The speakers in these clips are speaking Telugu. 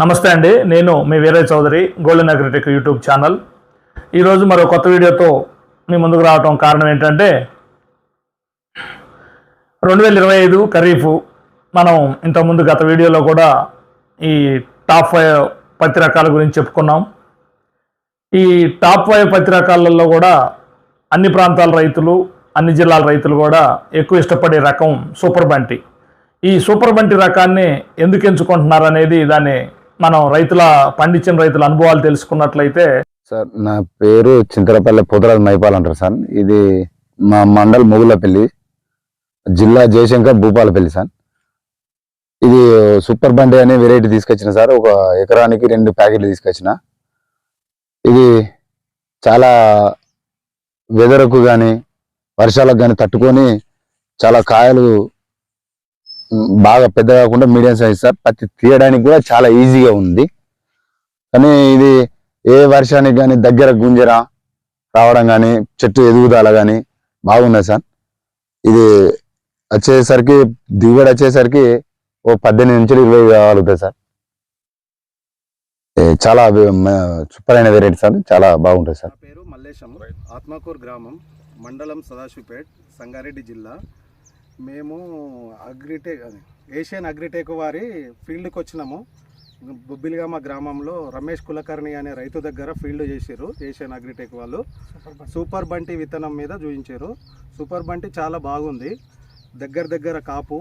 నమస్తే అండి, నేను మీ Veerayya Chowdary, golden agritech YouTube channel. ఈరోజు మరో కొత్త వీడియోతో మీ ముందుకు రావటం కారణం ఏంటంటే 2025 ఖరీఫ్ మనం ఇంతకుముందు గత వీడియోలో కూడా ఈ టాప్ 5 పత్తి రకాల గురించి చెప్పుకున్నాం. ఈ టాప్ 5 పత్తి రకాలలో కూడా అన్ని ప్రాంతాల రైతులు, అన్ని జిల్లాల రైతులు కూడా ఎక్కువ ఇష్టపడే రకం సూపర్ బంటి. ఈ సూపర్ బంటి రకాన్ని ఎందుకు ఎంచుకుంటున్నారు అనేది దాన్ని మనం పండించిన రైతుల అనుభవాలు తెలుసుకున్నట్లయితే. సార్, నా పేరు చింతలపల్లి పోతరాజు మైపాల్ అంటారు సార్. ఇది మా మండల్ మొగులపల్లి, జిల్లా జయశంకర్, భూపాలపల్లి సార్. ఇది సూపర్ బండి అనే వెరైటీ తీసుకొచ్చిన సార్. ఒక ఎకరానికి 2 ప్యాకెట్లు తీసుకొచ్చిన. ఇది చాలా వెదర్కు కానీ వర్షాలకు కానీ తట్టుకొని చాలా కాయలు బాగా పెద్ద కాకుండా మీడియం సైజ్ సార్. పత్తి తీయడానికి కూడా చాలా ఈజీగా ఉంది. కానీ ఇది ఏ వర్షానికి కానీ దగ్గర గుంజర రావడం కానీ చెట్టు ఎదుగుదల కానీ బాగున్నది సార్. ఇది వచ్చేసరికి దిగుబడి వచ్చేసరికి ఓ 18 నుంచి 20 కాగలుగుతుంది సార్. చాలా సూపర్ అయిన వెరైటీ సార్, చాలా బాగుంటుంది సార్. పేరు మల్లేశం, ఆత్మకూరు గ్రామం, మండలం సదాశివపేట్, సంగారెడ్డి జిల్లా. మేము ఏషియన్ అగ్రిటెక్ వారి ఫీల్డ్కి వచ్చినాము. బొబ్బిలిగామ గ్రామంలో రమేష్ కులకర్ణి అనే రైతు దగ్గర ఫీల్డ్ చేసారు. ఏషియన్ అగ్రిటెక్ వాళ్ళు సూపర్ బంటి విత్తనం మీద చూపించారు. సూపర్ బంటి చాలా బాగుంది. దగ్గర కాపు,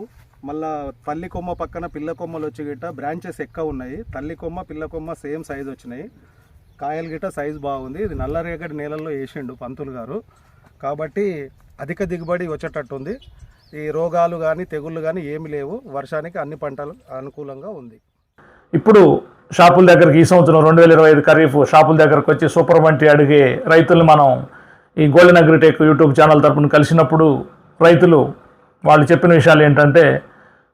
మళ్ళా తల్లి కొమ్మ పక్కన పిల్ల కొమ్మలు వచ్చి గిట్ట బ్రాంచెస్ ఎక్కువ ఉన్నాయి. తల్లి కొమ్మ పిల్ల కొమ్మ సేమ్ సైజు వచ్చినాయి. కాయలు గిట్ట సైజు బాగుంది. ఇది నల్లరేగడి నేలల్లో వేసిండు పంతులు గారు, కాబట్టి అధిక దిగుబడి వచ్చేటట్టుంది. ఈ రోగాలు కానీ తెగుళ్ళు కానీ ఏమి లేవు. వర్షానికి అన్ని పంటలు అనుకూలంగా ఉంది. ఇప్పుడు షాపుల దగ్గరికి ఈ సంవత్సరం 2025 ఖరీఫ్ షాపుల దగ్గరకు వచ్చి సూపర్ బంటి అడిగే రైతులు మనం ఈ గోల్డెన్ అగ్రిటెక్ యూట్యూబ్ ఛానల్ తరపున కలిసినప్పుడు రైతులు వాళ్ళు చెప్పిన విషయాలు ఏంటంటే,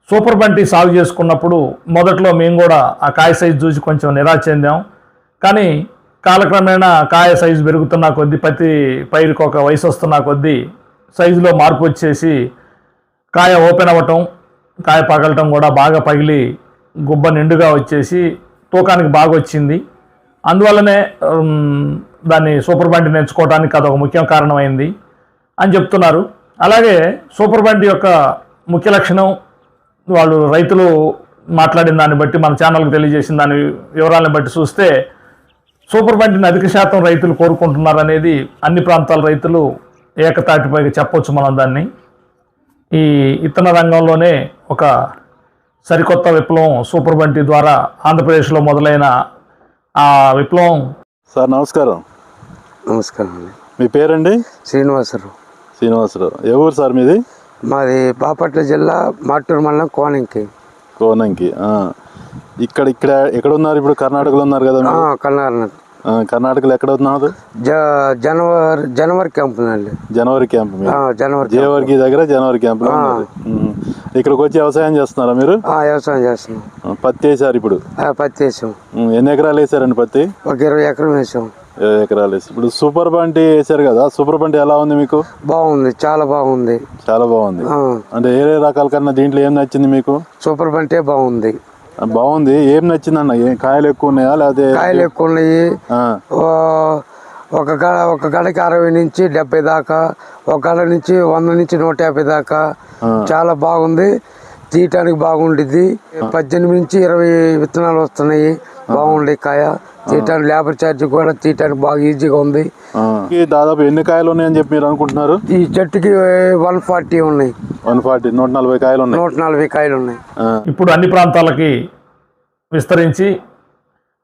సూపర్ బంటి సాగు చేసుకున్నప్పుడు మొదట్లో మేము కూడా ఆ కాయ సైజు చూసి కొంచెం నిరాశ చెందాం. కానీ కాలక్రమేణా కాయ సైజు పెరుగుతున్న కొద్దీ, పత్తి పైరుకి ఒక వయసు వస్తున్న కొద్దీ సైజులో మార్పు వచ్చేసి కాయ ఓపెన్ అవ్వటం, కాయ పగలటం కూడా బాగా పగిలి గుబ్బ నిండుగా వచ్చేసి తూకానికి బాగా వచ్చింది. అందువల్లనే దాన్ని సూపర్ బంటిని ఎంచుకోవడానికి అదొక ముఖ్య కారణమైంది అని చెప్తున్నారు. అలాగే సూపర్ బంటి యొక్క ముఖ్య లక్షణం వాళ్ళు రైతులు మాట్లాడిన దాన్ని బట్టి, మన ఛానల్కి తెలియజేసిన దాని వివరాలను బట్టి చూస్తే, సూపర్ బంటిని అధిక శాతం రైతులు కోరుకుంటున్నారు అనేది అన్ని ప్రాంతాల రైతులు ఏకతాటిపైగా చెప్పొచ్చు మనం దాన్ని. ఈ ఇత్తన రంగంలోనే ఒక సరికొత్త విప్లవం సూపర్ బంటి ద్వారా ఆంధ్రప్రదేశ్లో మొదలైన ఆ విప్లవం. సార్ నమస్కారం. నమస్కారం అండి. మీ పేరండి? శ్రీనివాసరావు. శ్రీనివాసరావు. ఏ ఊరు సార్ మీది? మాది బాపట్ల జిల్లా మాటూరు మండలం కోనంకి. ఇక్కడ ఎక్కడ ఉన్నారు ఇప్పుడు? కర్ణాటకలో ఉన్నారు కదా? కర్ణాటకలో ఎక్కడ ఉన్నారు? జనవరి క్యాంప్ అండి. జనవరి క్యాంప్. జేవర్కి దగ్గర జనవరి క్యాంప్ లో ఉన్నారు. ఇక్కడికి వచ్చి వ్యవసాయం చేస్తున్నారా మీరు? వ్యవసాయం చేస్తున్నాం. పత్తి వేసారు ఇప్పుడు? పత్తి వేసాం. ఎన్ని ఎకరాలు వేసారండి పత్తి? ఒక 20 ఎకరం వేసాం. 20 ఎకరాలు వేసి ఇప్పుడు సూపర్ బంటి వేసారు కదా, సూపర్ బంటి ఎలా ఉంది మీకు? బాగుంది, చాలా బాగుంది. చాలా బాగుంది. అంటే ఏ రకాల కన్నా దీంట్లో ఏం నచ్చింది మీకు? సూపర్ బంటే బాగుంది. బాగుంది. ఏం నచ్చింది అన్న? కాయలు ఎక్కువ ఉన్నాయా లేదా? కాయలు ఎక్కువ ఉన్నాయి. ఒక గడకి 60 నుంచి 70 దాకా, ఒక గడ నుంచి 100 నుంచి 150 దాకా. చాలా బాగుంది. తీయటానికి బాగుండిద్ది. 18 నుంచి 20 విత్తనాలు వస్తున్నాయి. బాగుంది కాయ. తీయటానికి లేబర్ ఛార్జ్ కూడా తీయటానికి బాగా ఈజీగా ఉంది. దాదాపు ఎన్ని కాయలు ఉన్నాయని చెప్పి మీరు అనుకుంటున్నారు? ఈ చెట్టుకి 140 ఉన్నాయి. 140 కాయలు ఉన్నాయి. 140 కాయలు ఉన్నాయి. ఇప్పుడు అన్ని ప్రాంతాలకి విస్తరించి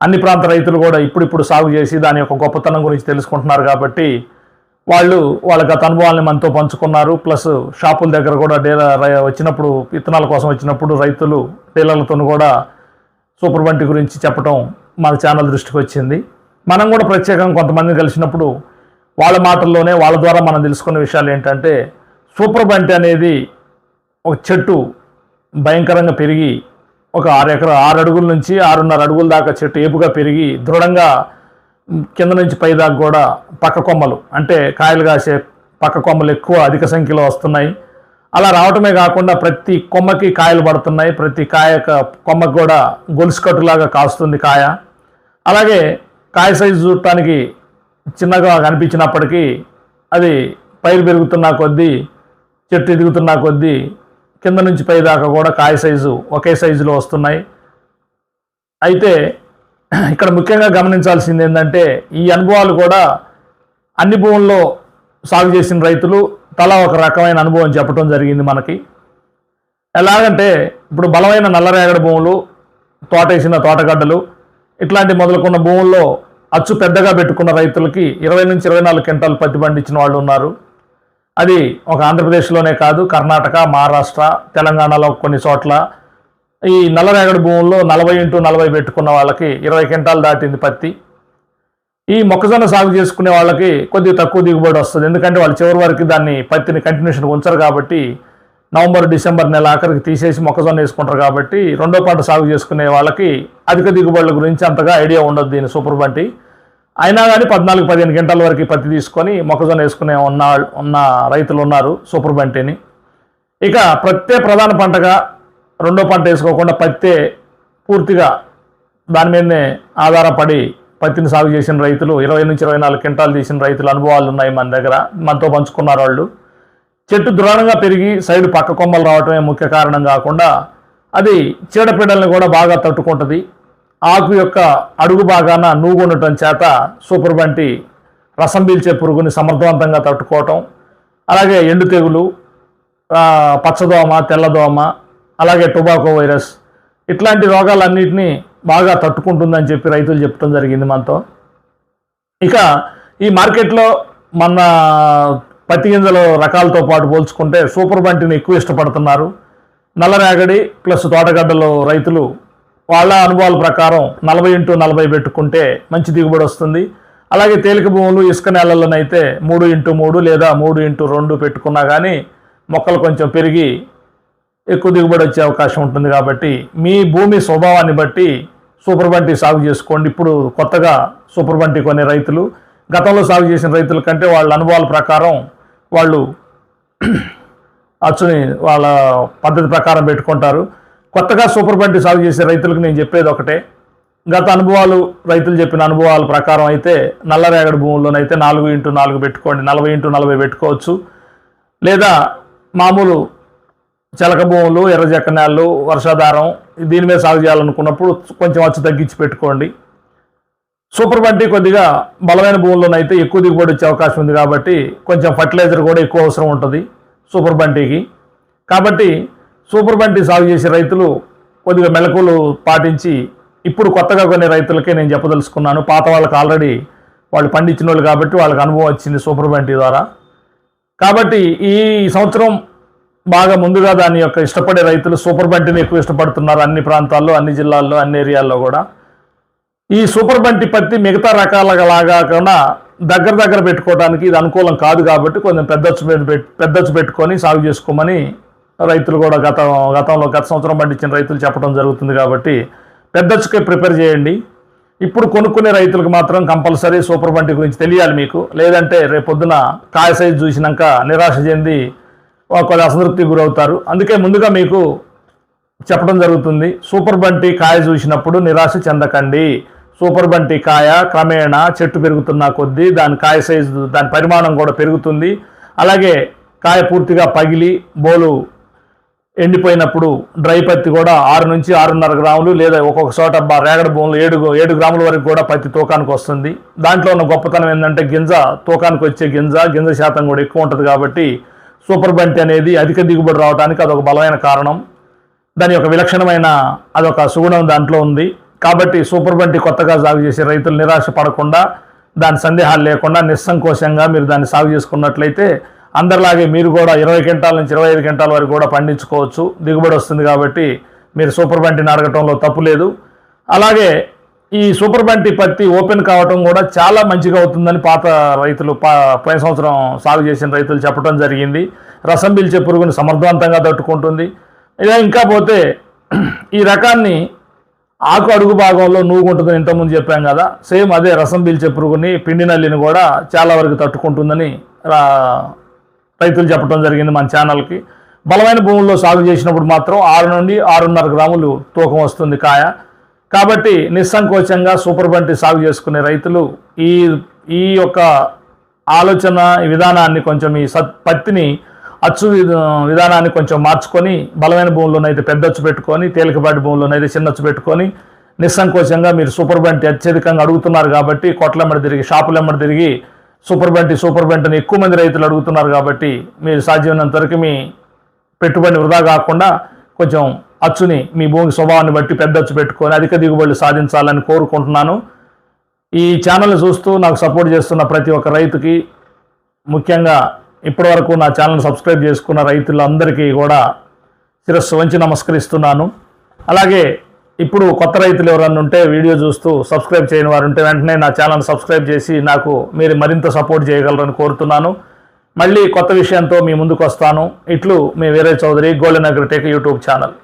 అన్ని ప్రాంత రైతులు కూడా ఇప్పుడు సాగు చేసి దాని యొక్క గొప్పతనం గురించి తెలుసుకుంటున్నారు. కాబట్టి వాళ్ళ గత అనుభవాన్ని మనతో పంచుకున్నారు. ప్లస్ షాపుల దగ్గర కూడా వచ్చినప్పుడు, విత్తనాల కోసం వచ్చినప్పుడు రైతులు డీలర్లతో కూడా సూపర్ బంటి గురించి చెప్పడం మన ఛానల్ దృష్టికి వచ్చింది. మనం కూడా ప్రత్యేకంగా కొంతమందిని కలిసినప్పుడు వాళ్ళ మాటల్లోనే వాళ్ళ ద్వారా మనం తెలుసుకున్న విషయాలు ఏంటంటే, సూపర్ బంటి అనేది ఒక చెట్టు భయంకరంగా పెరిగి ఒక 6 అడుగుల నుంచి 6.5 అడుగుల దాకా చెట్టు ఏపుగా పెరిగి దృఢంగా కింద నుంచి పై దాకా కూడా పక్క కొమ్మలు, అంటే కాయలు కాసే పక్క కొమ్మలు ఎక్కువ అధిక సంఖ్యలో వస్తున్నాయి. అలా రావటమే కాకుండా ప్రతి కొమ్మకి కాయలు పడుతున్నాయి, ప్రతి కొమ్మకి కూడా గొలుసు కట్టులాగా కాస్తుంది కాయ. అలాగే కాయ సైజు చూడటానికి చిన్నగా కనిపించినప్పటికీ అది పైరు పెరుగుతున్న కొద్దీ, చెట్టు ఎదుగుతున్న కొద్దీ కింద నుంచి పై దాకా కూడా కాయ సైజు ఒకే సైజులో వస్తున్నాయి. అయితే ఇక్కడ ముఖ్యంగా గమనించాల్సింది ఏంటంటే ఈ అనుభవాలు కూడా అన్ని భూముల్లో సాగు చేసిన రైతులు తలా ఒక రకమైన అనుభవం చెప్పడం జరిగింది మనకి. ఎలాగంటే ఇప్పుడు బలమైన నల్లరేగడి భూములు, తోటేసిన తోటగడ్డలు ఇట్లాంటి మొదలుకున్న భూముల్లో అచ్చు పెద్దగా పెట్టుకున్న రైతులకి 20 నుంచి 24 క్వింటాలు పత్తి పండించిన వాళ్ళు ఉన్నారు. అది ఒక ఆంధ్రప్రదేశ్లోనే కాదు, కర్ణాటక, మహారాష్ట్ర, తెలంగాణలో కొన్ని చోట్ల ఈ నల్లరేగడి భూముల్లో 40x40 పెట్టుకున్న వాళ్ళకి 20 క్వింటాలు దాటింది పత్తి. ఈ మొక్కజొన్న సాగు చేసుకునే వాళ్ళకి కొద్దిగా తక్కువ దిగుబడి వస్తుంది, ఎందుకంటే వాళ్ళు చివరి వరకు పత్తిని కంటిన్యూషన్ ఉంచరు కాబట్టి, నవంబర్ డిసెంబర్ నెల ఆఖరికి తీసేసి మొక్కజొన్న వేసుకుంటారు కాబట్టి రెండో పంట సాగు చేసుకునే వాళ్ళకి అధిక దిగుబడుల గురించి అంతగా ఐడియా ఉండదు దీని సూపర్ బంటి. అయినా కానీ 14-15 క్వింటాల వరకు పత్తి తీసుకొని మొక్కజొన్న వేసుకునే ఉన్న రైతులు ఉన్నారు సూపర్ బంటిని. ఇక ప్రధాన పంటగా రెండో పంట వేసుకోకుండా పత్తే పూర్తిగా దాని మీదనే ఆధారపడి పత్తిని సాగు చేసిన రైతులు 20 నుంచి 24 క్వింటాలు తీసిన రైతుల అనుభవాలు ఉన్నాయి మన దగ్గర, మనతో పంచుకున్నారు వాళ్ళు. చెట్టు దృఢంగా పెరిగి సైడ్ పక్క కొమ్మలు రావటమే ముఖ్య కారణం కాకుండా అది చీడపీడల్ని కూడా బాగా తట్టుకుంటుంది. ఆకు యొక్క అడుగు భాగాన నూగు ఉండటం చేత సూపర్ బంటి రసం పీల్చే పురుగుని సమర్థవంతంగా తట్టుకోవటం, అలాగే ఎండు తెగులు, పచ్చదోమ, తెల్లదోమ, అలాగే టొబాకో వైరస్ ఇట్లాంటి రోగాలన్నింటినీ బాగా తట్టుకుంటుందని చెప్పి రైతులు చెప్పడం జరిగింది మనతో. ఇక ఈ మార్కెట్లో మన పత్తి గింజల రకాలతో పాటు పోల్చుకుంటే సూపర్ బంటిని ఎక్కువ ఇష్టపడుతున్నారు. నల్లరేగడి ప్లస్ తోటగడ్డలో రైతులు వాళ్ళ అనుభవాల ప్రకారం 40x40 పెట్టుకుంటే మంచి దిగుబడి వస్తుంది. అలాగే తేలిక భూములు, ఇసుక నేలల్లోనైతే 3x3 లేదా 3x2 పెట్టుకున్నా కానీ మొక్కలు కొంచెం పెరిగి ఎక్కువ దిగుబడి వచ్చే అవకాశం ఉంటుంది. కాబట్టి మీ భూమి స్వభావాన్ని బట్టి సూపర్ బంటి సాగు చేసుకోండి. ఇప్పుడు కొత్తగా సూపర్ బంటి కొనే రైతులు గతంలో సాగు చేసిన రైతుల కంటే వాళ్ళ అనుభవాల ప్రకారం వాళ్ళు అచ్చుని వాళ్ళ పద్ధతి ప్రకారం పెట్టుకుంటారు. కొత్తగా సూపర్ బంటి సాగు చేసే రైతులకు నేను చెప్పేది ఒకటే, గత అనుభవాలు రైతులు చెప్పిన అనుభవాల ప్రకారం అయితే నల్లరేగడి భూముల్లోనైతే 4x4 పెట్టుకోండి, 40x40 పెట్టుకోవచ్చు. లేదా మామూలు చెలక భూములు, ఎర్రజెక్క నేలలు, వర్షాధారం దీని మీద సాగు చేయాలనుకున్నప్పుడు కొంచెం అచ్చు తగ్గించి పెట్టుకోండి. సూపర్ బంటి కొద్దిగా బలమైన భూముల్లోనైతే ఎక్కువ దిగుబడి వచ్చే అవకాశం ఉంది కాబట్టి కొంచెం ఫర్టిలైజర్ కూడా ఎక్కువ అవసరం ఉంటుంది సూపర్ బంటికి. కాబట్టి సూపర్ బంటి సాగు చేసే రైతులు కొద్దిగా మెలకువలు పాటించి ఇప్పుడు కొత్తగా కొనే రైతులకే నేను చెప్పదలుచుకున్నాను. పాత వాళ్ళకి ఆల్రెడీ వాళ్ళు పండించిన వాళ్ళు కాబట్టి వాళ్ళకి అనుభవం వచ్చింది సూపర్ బంటి ద్వారా. కాబట్టి ఈ సంవత్సరం బాగా ముందుగా దాని యొక్క ఇష్టపడే రైతులు సూపర్ బంటిని ఎక్కువ ఇష్టపడుతున్నారు అన్ని ప్రాంతాల్లో, అన్ని జిల్లాల్లో, అన్ని ఏరియాల్లో కూడా. ఈ సూపర్ బంటి పత్తి మిగతా రకాలలాగా కాకుండా దగ్గర పెట్టుకోవడానికి ఇది అనుకూలం కాదు కాబట్టి కొంచెం పెద్దచ్చు పెట్టుకొని సాగు చేసుకోమని రైతులు కూడా గత సంవత్సరం పండించిన రైతులు చెప్పడం జరుగుతుంది. కాబట్టి పెద్దచ్చుకే ప్రిపేర్ చేయండి. ఇప్పుడు కొనుక్కునే రైతులకు మాత్రం కంపల్సరీ సూపర్ బంటి గురించి తెలియాలి మీకు, లేదంటే రేపొద్దున కాయ సైజు చూసినాక నిరాశ చెంది కొద్ది అసంతృప్తికి గురవుతారు. అందుకే ముందుగా మీకు చెప్పడం జరుగుతుంది, సూపర్ బంటి కాయ చూసినప్పుడు నిరాశ చెందకండి. సూపర్ బంటి కాయ క్రమేణా చెట్టు పెరుగుతున్న కొద్దీ దాని కాయ సైజు, దాని పరిమాణం కూడా పెరుగుతుంది. అలాగే కాయ పూర్తిగా పగిలి బోలు ఎండిపోయినప్పుడు డ్రై పత్తి కూడా 6 నుంచి 6.5 గ్రాములు లేదా ఒక్కొక్క చోట రేగడి భూములు 7 గ్రాముల వరకు కూడా పత్తి తూకానికి వస్తుంది. దాంట్లో ఉన్న గొప్పతనం ఏంటంటే తూకానికి వచ్చే గింజ శాతం కూడా ఎక్కువ ఉంటుంది. కాబట్టి సూపర్ బంటి అనేది అధిక దిగుబడి రావడానికి అదొక బలమైన కారణం. దాని యొక్క విలక్షణమైన అదొక సుగుణం దాంట్లో ఉంది. కాబట్టి సూపర్ బంటి కొత్తగా సాగు చేసే రైతులు నిరాశ పడకుండా, దాని సందేహాలు లేకుండా నిస్సంకోచంగా మీరు దాన్ని సాగు చేసుకున్నట్లయితే అందరిలాగే మీరు కూడా 20 క్వింటాల నుంచి 25 క్వింటాల వరకు కూడా పండించుకోవచ్చు, దిగుబడి వస్తుంది. కాబట్టి మీరు సూపర్ బంటిని అడగటంలో తప్పు లేదు. అలాగే ఈ సూపర్ బంటి పత్తి ఓపెన్ కావటం కూడా చాలా మంచిగా అవుతుందని పాత రైతులు పోయిన సంవత్సరం సాగు చేసిన రైతులు చెప్పడం జరిగింది. రసం పీల్చే పురుగుని సమర్థవంతంగా తట్టుకుంటుంది. ఇలా ఇంకా పోతే ఈ రకాన్ని ఆకు అడుగు భాగంలో నూగు ఉంటుందని ఇంతకుముందు చెప్పాం కదా, సేమ్ అదే రసం పీల్చే పురుగుని, పిండి నల్లిని కూడా చాలా వరకు తట్టుకుంటుందని రైతులు చెప్పడం జరిగింది మన ఛానల్కి. బలమైన భూముల్లో సాగు చేసినప్పుడు మాత్రం 6 నుండి 6.5 గ్రాములు తూకం వస్తుంది కాయ. కాబట్టి నిస్సంకోచంగా సూపర్ బంటి సాగు చేసుకునే రైతులు ఈ యొక్క ఆలోచన విధానాన్ని కొంచెం ఈ పత్తిని అచ్చు విధానాన్ని కొంచెం మార్చుకొని బలమైన భూముల్లోనైతే పెద్ద అచ్చు పెట్టుకొని, తేలికపాటి భూముల్లోనైతే చిన్న అచ్చు పెట్టుకొని నిస్సంకోచంగా మీరు సూపర్ బంటి అత్యధికంగా అడుగుతున్నారు కాబట్టి కొట్లెమ్మడి తిరిగి షాపులెమ్మడి తిరిగి సూపర్ బంటిని ఎక్కువ మంది రైతులు అడుగుతున్నారు కాబట్టి మీరు సాధ్యమైనంత వరకు మీ పెట్టుబడిని వృధా కాకుండా కొంచెం అచ్చుని మీ భూమి స్వభావాన్ని బట్టి పెద్ద అచ్చు పెట్టుకొని అధిక దిగుబడులు సాధించాలని కోరుకుంటున్నాను. ఈ ఛానల్ని చూస్తూ నాకు సపోర్ట్ చేస్తున్న ప్రతి ఒక్క రైతుకి, ముఖ్యంగా ఇప్పటివరకు నా ఛానల్ని సబ్స్క్రైబ్ చేసుకున్న రైతులందరికీ కూడా శిరస్సు వంచి నమస్కరిస్తున్నాను. అలాగే ఇప్పుడు కొత్త రైతులు ఎవరన్నా ఉంటే వీడియో చూస్తూ సబ్స్క్రైబ్ చేయని వారు ఉంటే వెంటనే నా ఛానల్ సబ్స్క్రైబ్ చేసి నాకు మీరు మరింత సపోర్ట్ చేయగలరని కోరుతున్నాను. మళ్ళీ కొత్త విషయంతో మీ ముందుకు వస్తాను. ఇట్లు మీ Veerayya Chowdary, golden agritech YouTube channel.